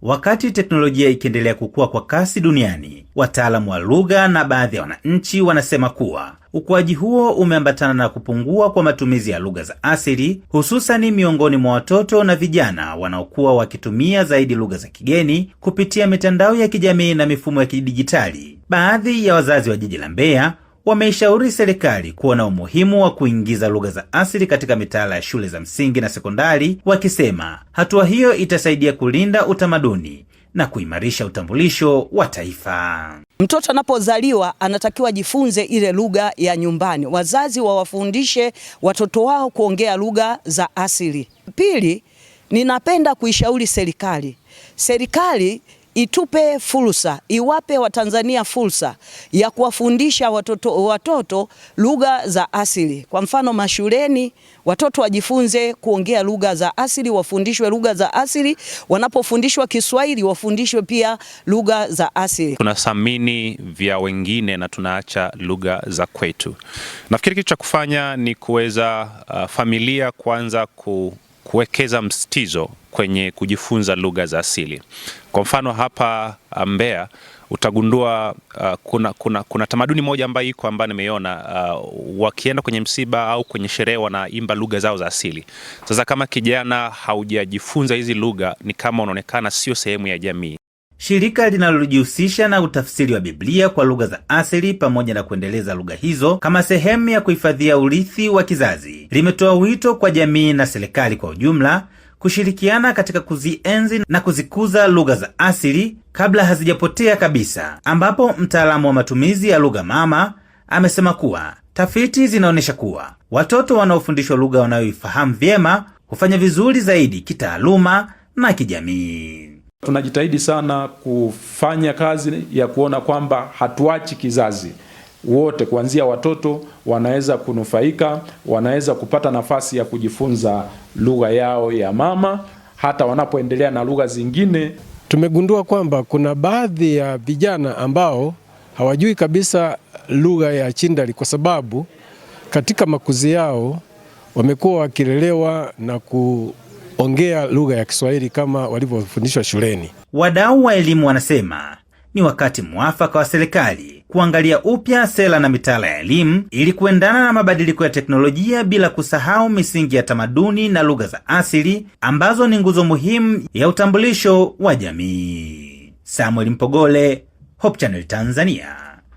Wakati teknolojia ikiendelea kukua kwa kasi duniani, wataalamu wa lugha na baadhi ya wananchi wanasema kuwa ukuaji huo umeambatana na kupungua kwa matumizi ya lugha za asili, hususani miongoni mwa watoto na vijana wanaokuwa wakitumia zaidi lugha za kigeni kupitia mitandao ya kijamii na mifumo ya kidijitali. Baadhi ya wazazi wa jiji la Mbeya wameishauri serikali kuona umuhimu wa kuingiza lugha za asili katika mitaala ya shule za msingi na sekondari, wakisema hatua hiyo itasaidia kulinda utamaduni na kuimarisha utambulisho wa taifa. Mtoto anapozaliwa anatakiwa ajifunze ile lugha ya nyumbani. Wazazi wawafundishe watoto wao kuongea lugha za asili. Pili, ninapenda kuishauri serikali itupe fursa, iwape Watanzania fursa ya kuwafundisha watoto lugha za asili. Kwa mfano, mashuleni watoto wajifunze kuongea lugha za asili, wafundishwe lugha za asili. Wanapofundishwa Kiswahili wafundishwe pia lugha za asili. Tunathamini vya wengine na tunaacha lugha za kwetu. Nafikiri kitu cha kufanya ni kuweza familia kwanza kuwekeza msitizo kwenye kujifunza lugha za asili. Kwa mfano hapa Mbeya utagundua kuna tamaduni moja ambayo nimeiona, wakienda kwenye msiba au kwenye sherehe wanaimba lugha zao za asili. Sasa kama kijana haujajifunza hizi lugha, ni kama unaonekana sio sehemu ya jamii. Shirika linalojihusisha na utafsiri wa Biblia kwa lugha za asili pamoja na kuendeleza lugha hizo kama sehemu ya kuhifadhia urithi wa kizazi limetoa wito kwa jamii na serikali kwa ujumla kushirikiana katika kuzienzi na kuzikuza lugha za asili kabla hazijapotea kabisa, ambapo mtaalamu wa matumizi ya lugha mama amesema kuwa tafiti zinaonyesha kuwa watoto wanaofundishwa lugha wanayoifahamu vyema hufanya vizuri zaidi kitaaluma na kijamii. Tunajitahidi sana kufanya kazi ya kuona kwamba hatuachi kizazi. Wote kuanzia watoto wanaweza kunufaika, wanaweza kupata nafasi ya kujifunza lugha yao ya mama hata wanapoendelea na lugha zingine. Tumegundua kwamba kuna baadhi ya vijana ambao hawajui kabisa lugha ya Chindali kwa sababu katika makuzi yao wamekuwa wakilelewa na kuongea lugha ya Kiswahili kama walivyofundishwa shuleni. Wadau wa elimu wanasema ni wakati mwafaka wa serikali kuangalia upya sera na mitaala ya elimu ili kuendana na mabadiliko ya teknolojia bila kusahau misingi ya tamaduni na lugha za asili ambazo ni nguzo muhimu ya utambulisho wa jamii. Samuel Mpogole, Hope Channel Tanzania.